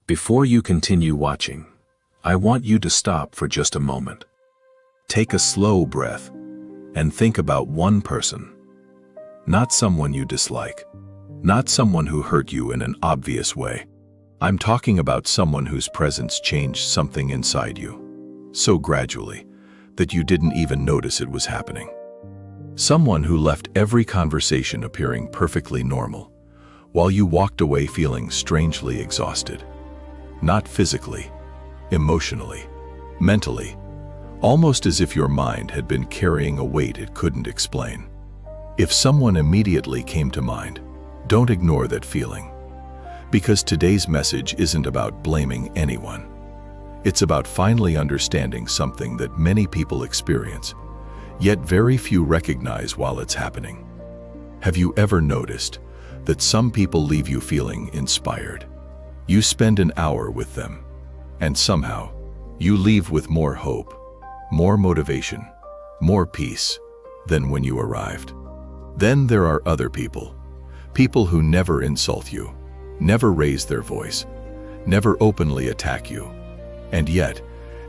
Before you continue watching, I want you to stop for just a moment. Take a slow breath and think about one person. Not someone you dislike, not someone who hurt you in an obvious way. I'm talking about someone whose presence changed something inside you, so gradually that you didn't even notice it was happening. Someone who left every conversation appearing perfectly normal, while you walked away feeling strangely exhausted. Not physically, emotionally, mentally, almost as if your mind had been carrying a weight it couldn't explain. If someone immediately came to mind, don't ignore that feeling. Because today's message isn't about blaming anyone. It's about finally understanding something that many people experience, yet very few recognize while it's happening. Have you ever noticed that some people leave you feeling inspired? You spend an hour with them, and somehow you leave with more hope, more motivation, more peace than when you arrived. Then there are other people who never insult you, never raise their voice, never openly attack you. And yet,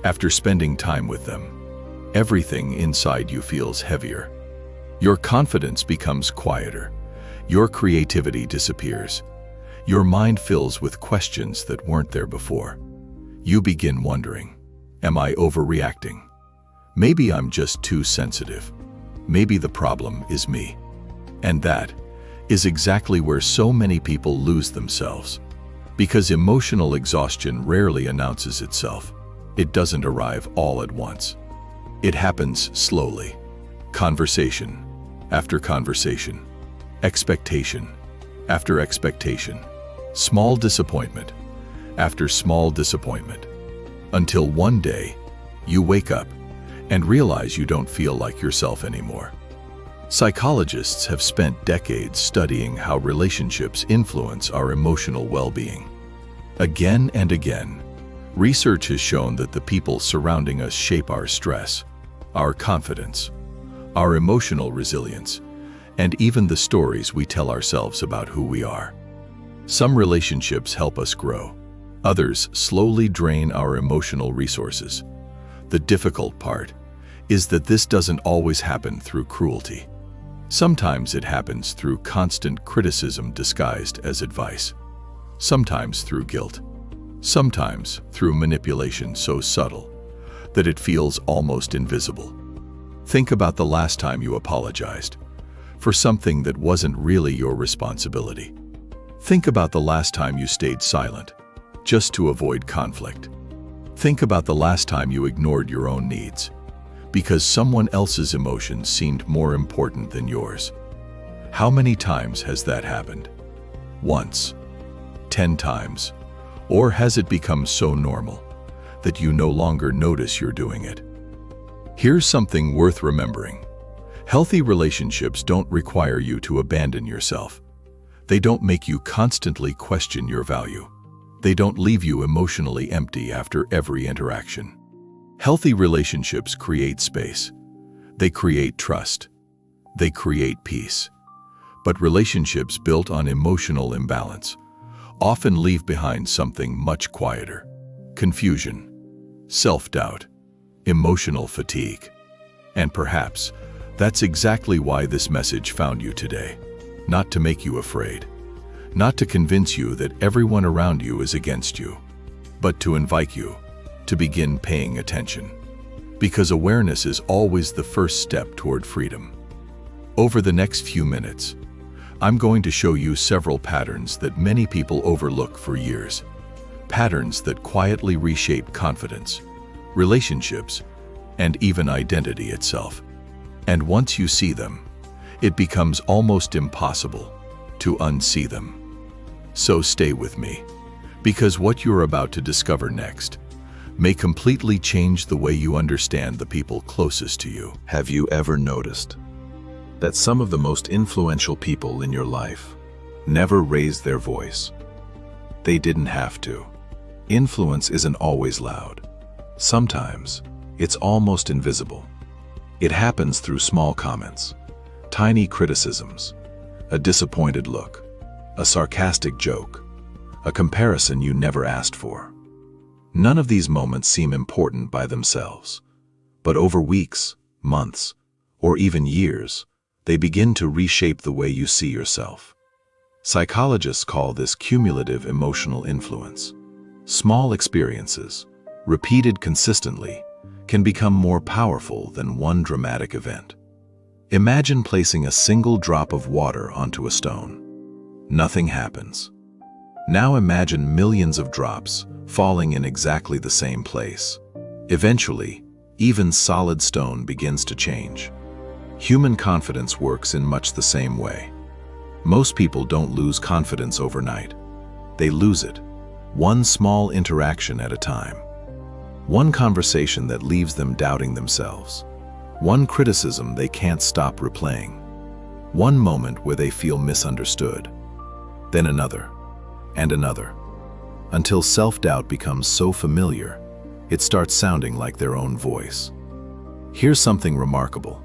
after spending time with them, everything inside you feels heavier. Your confidence becomes quieter. Your creativity disappears. Your mind fills with questions that weren't there before. You begin wondering, am I overreacting? Maybe I'm just too sensitive. Maybe the problem is me. And that is exactly where so many people lose themselves. Because emotional exhaustion rarely announces itself. It doesn't arrive all at once. It happens slowly. Conversation after conversation. Expectation after expectation. Small disappointment after small disappointment. Until one day, you wake up and realize you don't feel like yourself anymore. Psychologists have spent decades studying how relationships influence our emotional well-being. Again and again, research has shown that the people surrounding us shape our stress, our confidence, our emotional resilience, and even the stories we tell ourselves about who we are. Some relationships help us grow. Others slowly drain our emotional resources. The difficult part is that this doesn't always happen through cruelty. Sometimes it happens through constant criticism disguised as advice. Sometimes through guilt. Sometimes through manipulation so subtle that it feels almost invisible. Think about the last time you apologized for something that wasn't really your responsibility. Think about the last time you stayed silent just to avoid conflict. Think about the last time you ignored your own needs because someone else's emotions seemed more important than yours. How many times has that happened? Once? 10 times? Or has it become so normal that you no longer notice you're doing it? Here's something worth remembering. Healthy relationships don't require you to abandon yourself. They don't make you constantly question your value. They don't leave you emotionally empty after every interaction. Healthy relationships create space. They create trust. They create peace. But relationships built on emotional imbalance often leave behind something much quieter: confusion, self-doubt, emotional fatigue. And perhaps that's exactly why this message found you today. Not to make you afraid, not to convince you that everyone around you is against you, but to invite you to begin paying attention. Because awareness is always the first step toward freedom. Over the next few minutes, I'm going to show you several patterns that many people overlook for years. Patterns that quietly reshape confidence, relationships, and even identity itself. And once you see them, it becomes almost impossible to unsee them. So stay with me, because what you're about to discover next may completely change the way you understand the people closest to you. Have you ever noticed that some of the most influential people in your life never raised their voice? They didn't have to. Influence isn't always loud. Sometimes it's almost invisible. It happens through small comments, tiny criticisms, a disappointed look, a sarcastic joke, a comparison you never asked for. None of these moments seem important by themselves, but over weeks, months, or even years, they begin to reshape the way you see yourself. Psychologists call this cumulative emotional influence. Small experiences, repeated consistently, can become more powerful than one dramatic event. Imagine placing a single drop of water onto a stone. Nothing happens. Now imagine millions of drops falling in exactly the same place. Eventually, even solid stone begins to change. Human confidence works in much the same way. Most people don't lose confidence overnight. They lose it, one small interaction at a time. One conversation that leaves them doubting themselves. One criticism they can't stop replaying. One moment where they feel misunderstood. Then another, and another, until self-doubt becomes so familiar, it starts sounding like their own voice. Here's something remarkable.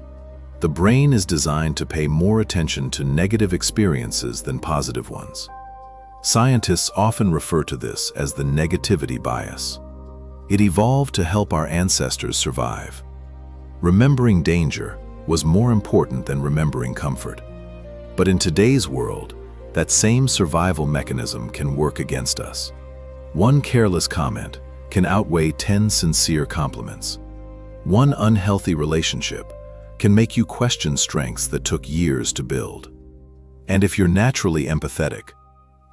The brain is designed to pay more attention to negative experiences than positive ones. Scientists often refer to this as the negativity bias. It evolved to help our ancestors survive. Remembering danger was more important than remembering comfort. But in today's world, that same survival mechanism can work against us. One careless comment can outweigh 10 sincere compliments. One unhealthy relationship can make you question strengths that took years to build. And if you're naturally empathetic,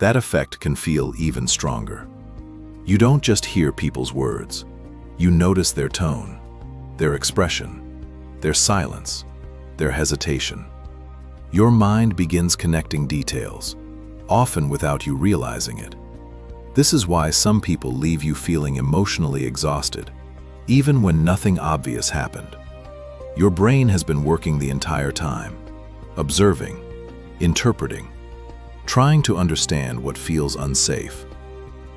that effect can feel even stronger. You don't just hear people's words. You notice their tone, their expression, their silence, their hesitation. Your mind begins connecting details, often without you realizing it. This is why some people leave you feeling emotionally exhausted, even when nothing obvious happened. Your brain has been working the entire time, observing, interpreting, trying to understand what feels unsafe.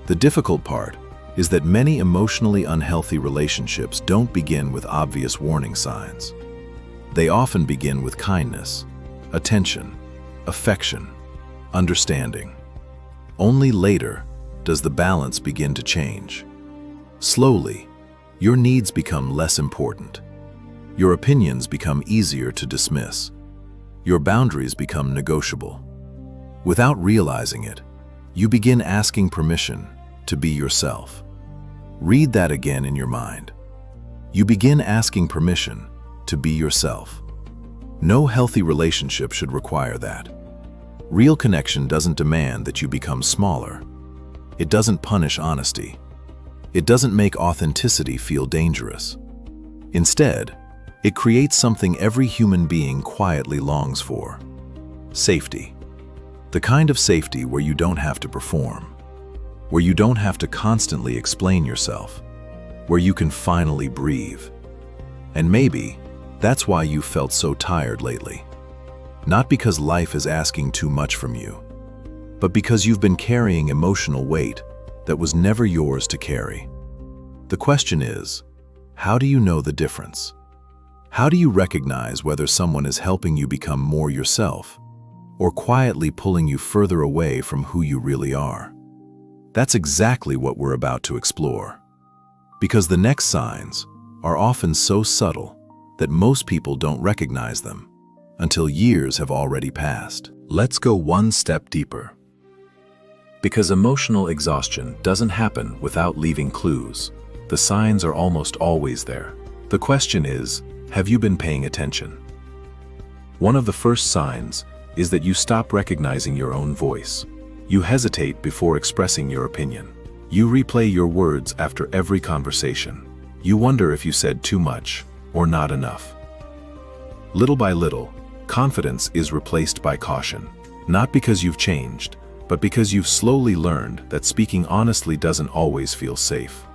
The difficult part is that many emotionally unhealthy relationships don't begin with obvious warning signs. They often begin with kindness, attention, affection, understanding. Only later does the balance begin to change. Slowly, your needs become less important. Your opinions become easier to dismiss. Your boundaries become negotiable. Without realizing it, you begin asking permission to be yourself. Read that again in your mind. You begin asking permission to be yourself. No healthy relationship should require that. Real connection doesn't demand that you become smaller. It doesn't punish honesty. It doesn't make authenticity feel dangerous. Instead, it creates something every human being quietly longs for: safety. The kind of safety where you don't have to perform, where you don't have to constantly explain yourself, where you can finally breathe. And maybe that's why you felt so tired lately. Not because life is asking too much from you, but because you've been carrying emotional weight that was never yours to carry. The question is, how do you know the difference? How do you recognize whether someone is helping you become more yourself, or quietly pulling you further away from who you really are? That's exactly what we're about to explore. Because the next signs are often so subtle that most people don't recognize them until years have already passed. Let's go one step deeper. Because emotional exhaustion doesn't happen without leaving clues. The signs are almost always there. The question is, have you been paying attention? One of the first signs is that you stop recognizing your own voice. You hesitate before expressing your opinion. You replay your words after every conversation. You wonder if you said too much or not enough. Little by little, confidence is replaced by caution. Not because you've changed, but because you've slowly learned that speaking honestly doesn't always feel safe.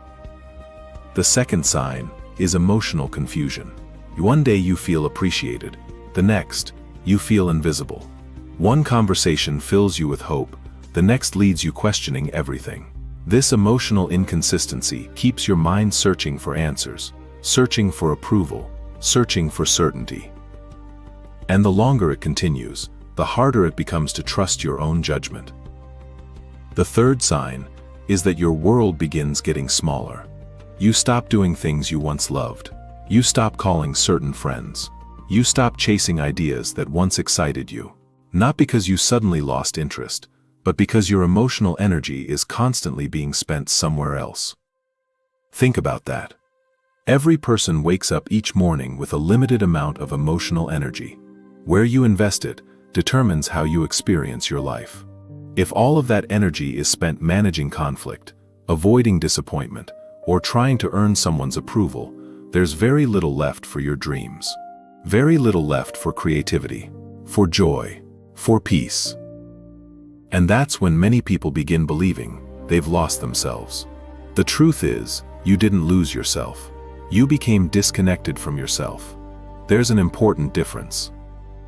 The second sign is emotional confusion. One day you feel appreciated. The next, you feel invisible. One conversation fills you with hope. The next leads you questioning everything. This emotional inconsistency keeps your mind searching for answers, searching for approval, searching for certainty. And the longer it continues, the harder it becomes to trust your own judgment. The third sign is that your world begins getting smaller. You stop doing things you once loved. You stop calling certain friends. You stop chasing ideas that once excited you. Not because you suddenly lost interest, but because your emotional energy is constantly being spent somewhere else. Think about that. Every person wakes up each morning with a limited amount of emotional energy. Where you invest it determines how you experience your life. If all of that energy is spent managing conflict, avoiding disappointment, or trying to earn someone's approval, there's very little left for your dreams. Very little left for creativity, for joy, for peace. And that's when many people begin believing they've lost themselves. The truth is, you didn't lose yourself. You became disconnected from yourself. There's an important difference.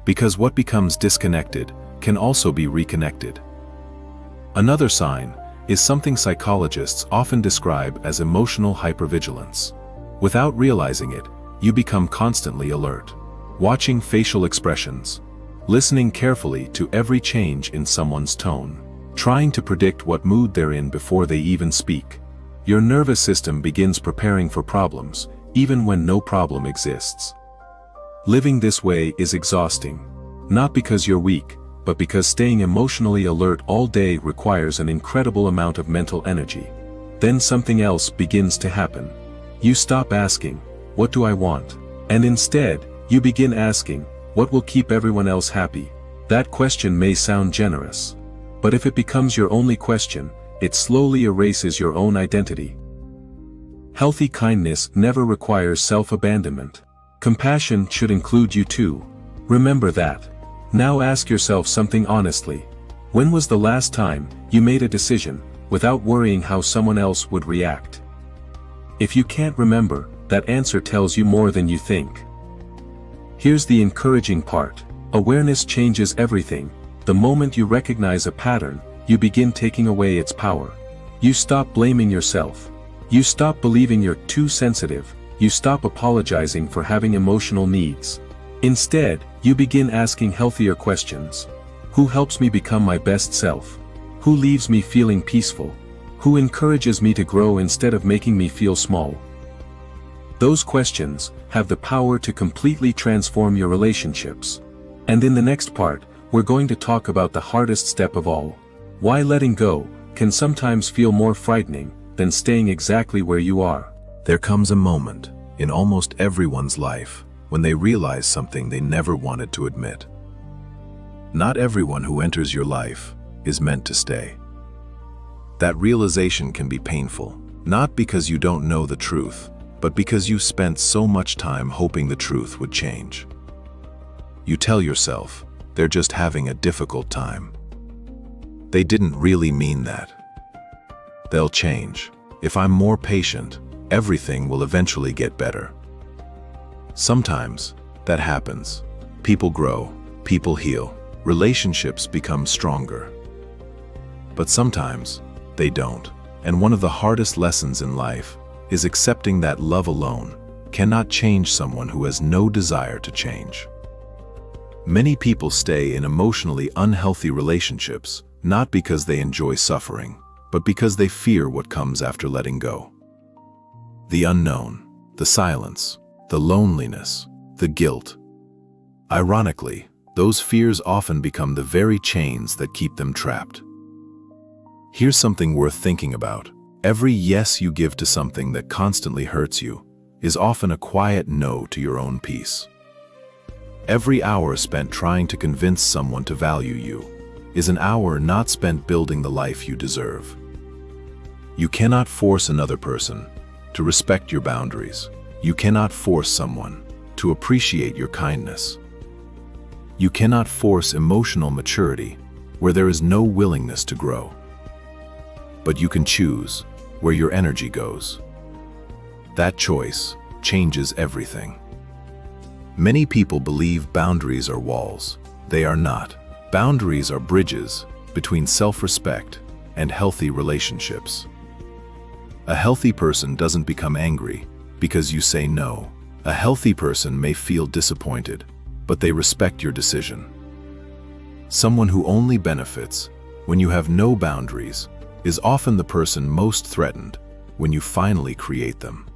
Because what becomes disconnected can also be reconnected. Another sign is something psychologists often describe as emotional hypervigilance. Without realizing it, you become constantly alert, watching facial expressions, listening carefully to every change in someone's tone, trying to predict what mood they're in before they even speak. Your nervous system begins preparing for problems, even when no problem exists. Living this way is exhausting, not because you're weak, but because staying emotionally alert all day requires an incredible amount of mental energy. Then something else begins to happen. You stop asking, "What do I want?" And instead, you begin asking, "What will keep everyone else happy?" That question may sound generous, but if it becomes your only question, it slowly erases your own identity. Healthy kindness never requires self-abandonment. Compassion should include you too. Remember that. Now ask yourself something honestly. When was the last time you made a decision without worrying how someone else would react? If you can't remember, that answer tells you more than you think. Here's the encouraging part. Awareness changes everything. The moment you recognize a pattern, you begin taking away its power. You stop blaming yourself. You stop believing you're too sensitive. You stop apologizing for having emotional needs. Instead, you begin asking healthier questions. Who helps me become my best self? Who leaves me feeling peaceful? Who encourages me to grow instead of making me feel small? Those questions have the power to completely transform your relationships. And in the next part, we're going to talk about the hardest step of all. Why letting go can sometimes feel more frightening than staying exactly where you are. There comes a moment in almost everyone's life when they realize something they never wanted to admit. Not everyone who enters your life is meant to stay. That realization can be painful, not because you don't know the truth, but because you spent so much time hoping the truth would change. You tell yourself, they're just having a difficult time. They didn't really mean that. They'll change. If I'm more patient, everything will eventually get better. Sometimes, that happens. People grow, people heal, relationships become stronger. But sometimes, they don't. And one of the hardest lessons in life is accepting that love alone cannot change someone who has no desire to change. Many people stay in emotionally unhealthy relationships not because they enjoy suffering, but because they fear what comes after letting go. The unknown, the silence, the loneliness, the guilt. Ironically, those fears often become the very chains that keep them trapped. Here's something worth thinking about. Every yes you give to something that constantly hurts you is often a quiet no to your own peace. Every hour spent trying to convince someone to value you is an hour not spent building the life you deserve. You cannot force another person to respect your boundaries. You cannot force someone to appreciate your kindness. You cannot force emotional maturity where there is no willingness to grow. But you can choose where your energy goes. That choice changes everything. Many people believe boundaries are walls. They are not. Boundaries are bridges between self-respect and healthy relationships. A healthy person doesn't become angry because you say no. A healthy person may feel disappointed, but they respect your decision. Someone who only benefits when you have no boundaries is often the person most threatened when you finally create them.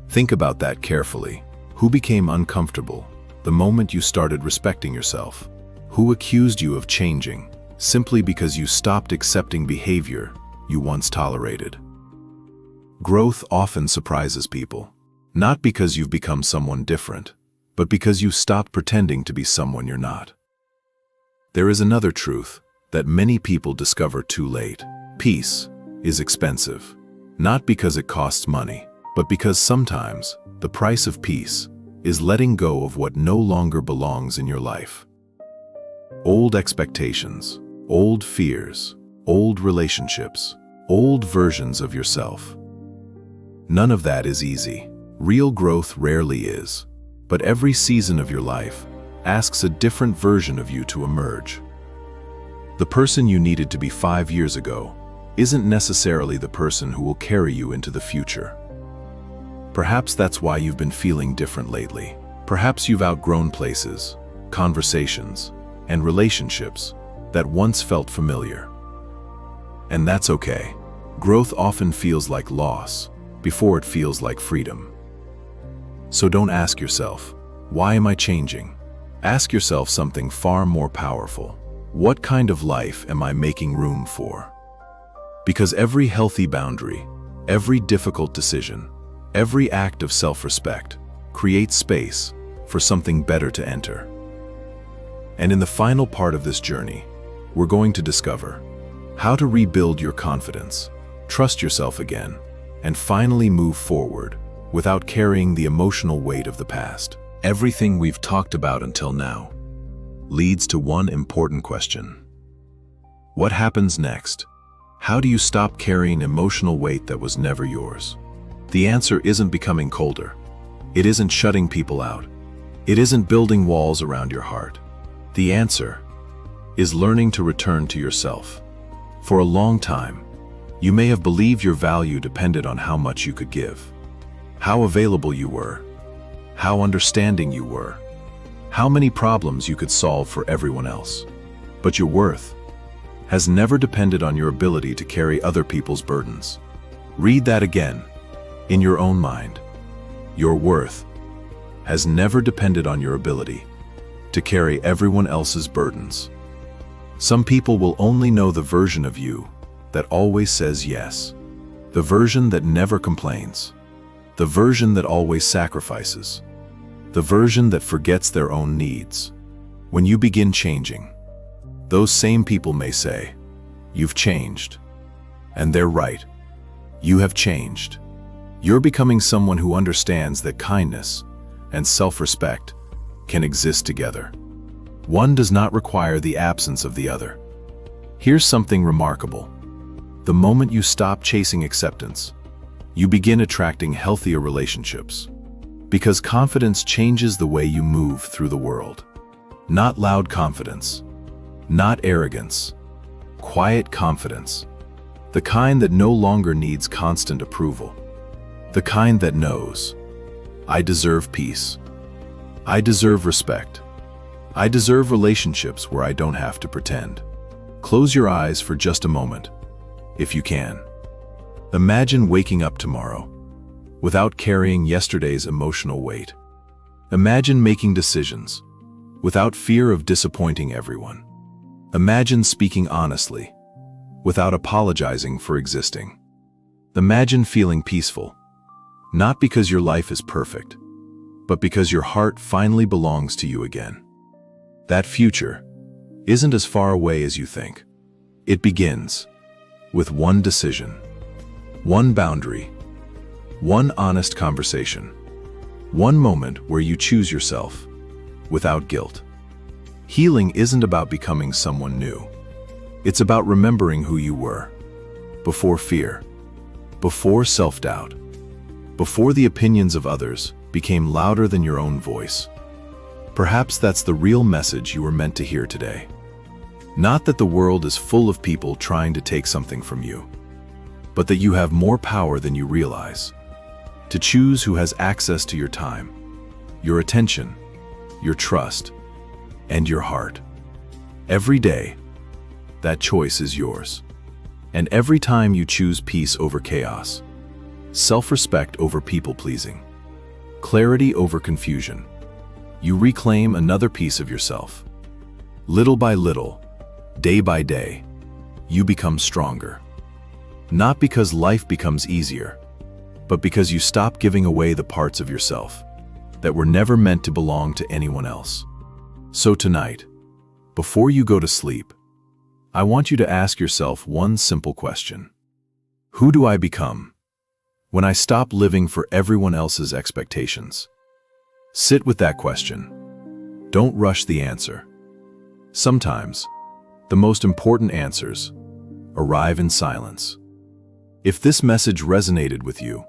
Think about that carefully. Who became uncomfortable the moment you started respecting yourself? Who accused you of changing simply because you stopped accepting behavior you once tolerated? Growth often surprises people, not because you've become someone different, but because you stopped pretending to be someone you're not. There is another truth that many people discover too late. Peace is expensive, not because it costs money, but because sometimes the price of peace is letting go of what no longer belongs in your life. Old expectations, old fears, old relationships, old versions of yourself. None of that is easy. Real growth rarely is. But every season of your life asks a different version of you to emerge. The person you needed to be 5 years ago isn't necessarily the person who will carry you into the future. Perhaps that's why you've been feeling different lately. Perhaps you've outgrown places, conversations, and relationships that once felt familiar. And that's okay. Growth often feels like loss before it feels like freedom. So don't ask yourself, why am I changing? Ask yourself something far more powerful. What kind of life am I making room for? Because every healthy boundary, every difficult decision, every act of self-respect creates space for something better to enter. And in the final part of this journey, we're going to discover how to rebuild your confidence, trust yourself again, and finally move forward without carrying the emotional weight of the past. Everything we've talked about until now leads to one important question. What happens next? How do you stop carrying emotional weight that was never yours? The answer isn't becoming colder. It isn't shutting people out. It isn't building walls around your heart. The answer is learning to return to yourself. For a long time, you may have believed your value depended on how much you could give, how available you were, how understanding you were, how many problems you could solve for everyone else. But your worth has never depended on your ability to carry other people's burdens. Read that again, in your own mind. Your worth has never depended on your ability to carry everyone else's burdens. Some people will only know the version of you that always says yes, the version that never complains, the version that always sacrifices, the version that forgets their own needs. When you begin changing, those same people may say, "You've changed." And they're right. You have changed. You're becoming someone who understands that kindness and self-respect can exist together. One does not require the absence of the other. Here's something remarkable. The moment you stop chasing acceptance, you begin attracting healthier relationships. Because confidence changes the way you move through the world. Not loud confidence, not arrogance, quiet confidence. The kind that no longer needs constant approval. The kind that knows, I deserve peace. I deserve respect. I deserve relationships where I don't have to pretend. Close your eyes for just a moment, if you can. Imagine waking up tomorrow without carrying yesterday's emotional weight. Imagine making decisions without fear of disappointing everyone. Imagine speaking honestly without apologizing for existing. Imagine feeling peaceful, not because your life is perfect, but because your heart finally belongs to you again. That future isn't as far away as you think. It begins with one decision, one boundary, one honest conversation, one moment where you choose yourself without guilt. Healing isn't about becoming someone new. It's about remembering who you were, before fear, before self-doubt, before the opinions of others became louder than your own voice. Perhaps that's the real message you were meant to hear today. Not that the world is full of people trying to take something from you, but that you have more power than you realize. To choose who has access to your time, your attention, your trust, and your heart. Every day, that choice is yours. And every time you choose peace over chaos, self-respect over people-pleasing, clarity over confusion, you reclaim another piece of yourself. Little by little, day by day, you become stronger. Not because life becomes easier, but because you stop giving away the parts of yourself that were never meant to belong to anyone else. So tonight, before you go to sleep, I want you to ask yourself one simple question. Who do I become when I stop living for everyone else's expectations? Sit with that question. Don't rush the answer. Sometimes, the most important answers arrive in silence. If this message resonated with you,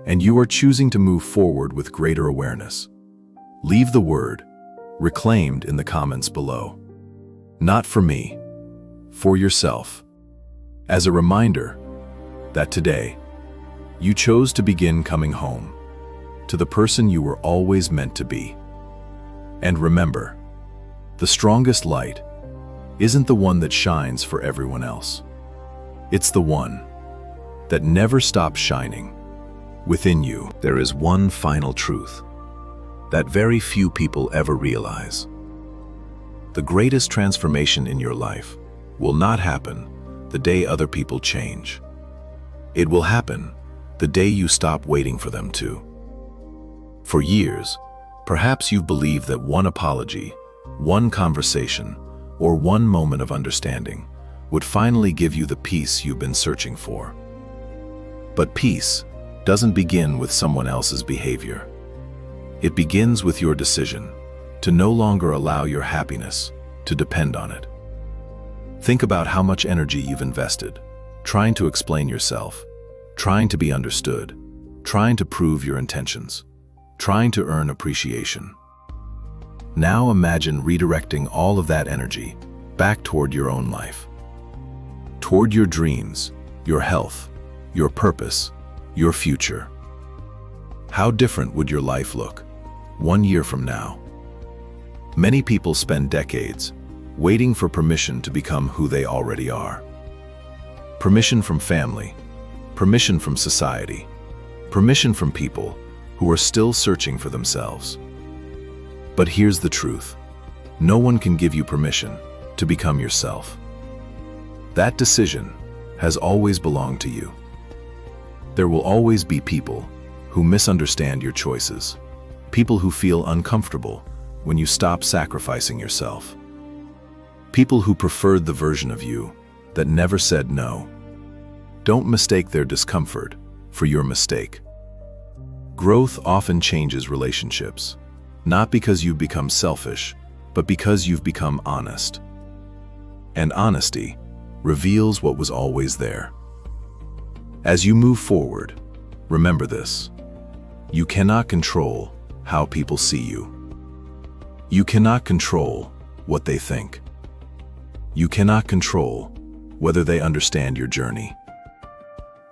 and you are choosing to move forward with greater awareness, leave the word reclaimed in the comments below. Not for me, for yourself. As a reminder that today, you chose to begin coming home to the person you were always meant to be. And remember, the strongest light isn't the one that shines for everyone else. It's the one that never stops shining. Within you, there is one final truth that very few people ever realize. The greatest transformation in your life will not happen the day other people change. It will happen the day you stop waiting for them to. For years, perhaps you've believed that one apology, one conversation, or one moment of understanding would finally give you the peace you've been searching for. But peace doesn't begin with someone else's behavior. It begins with your decision to no longer allow your happiness to depend on it. Think about how much energy you've invested trying to explain yourself, trying to be understood, trying to prove your intentions, trying to earn appreciation. Now imagine redirecting all of that energy back toward your own life, toward your dreams, your health, your purpose, your future. How different would your life look 1 year from now? Many people spend decades waiting for permission to become who they already are. Permission from family, permission from society, permission from people who are still searching for themselves. But here's the truth. No one can give you permission to become yourself. That decision has always belonged to you. There will always be people who misunderstand your choices, people who feel uncomfortable when you stop sacrificing yourself, people who preferred the version of you that never said no. Don't mistake their discomfort for your mistake. Growth often changes relationships, not because you've become selfish, but because you've become honest. And honesty reveals what was always there. As you move forward, remember this. You cannot control how people see you. You cannot control what they think. You cannot control whether they understand your journey.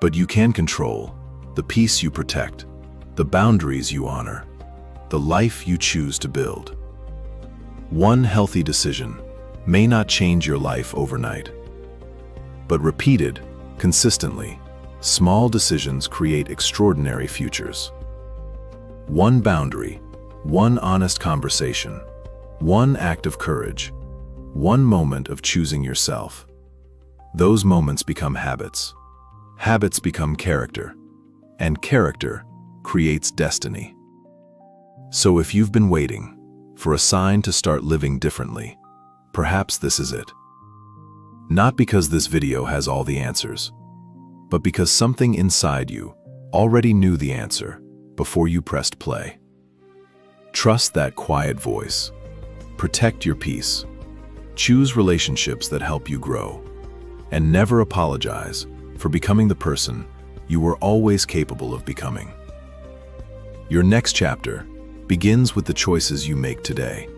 But you can control the peace you protect, the boundaries you honor, the life you choose to build. One healthy decision may not change your life overnight, but repeated consistently, small decisions create extraordinary futures. One boundary, one honest conversation, one act of courage, one moment of choosing yourself. Those moments become habits. Habits become character, and character creates destiny. So if you've been waiting for a sign to start living differently, perhaps this is it. Not because this video has all the answers, but because something inside you already knew the answer before you pressed play. Trust that quiet voice. Protect your peace. Choose relationships that help you grow. And never apologize for becoming the person you were always capable of becoming. Your next chapter begins with the choices you make today.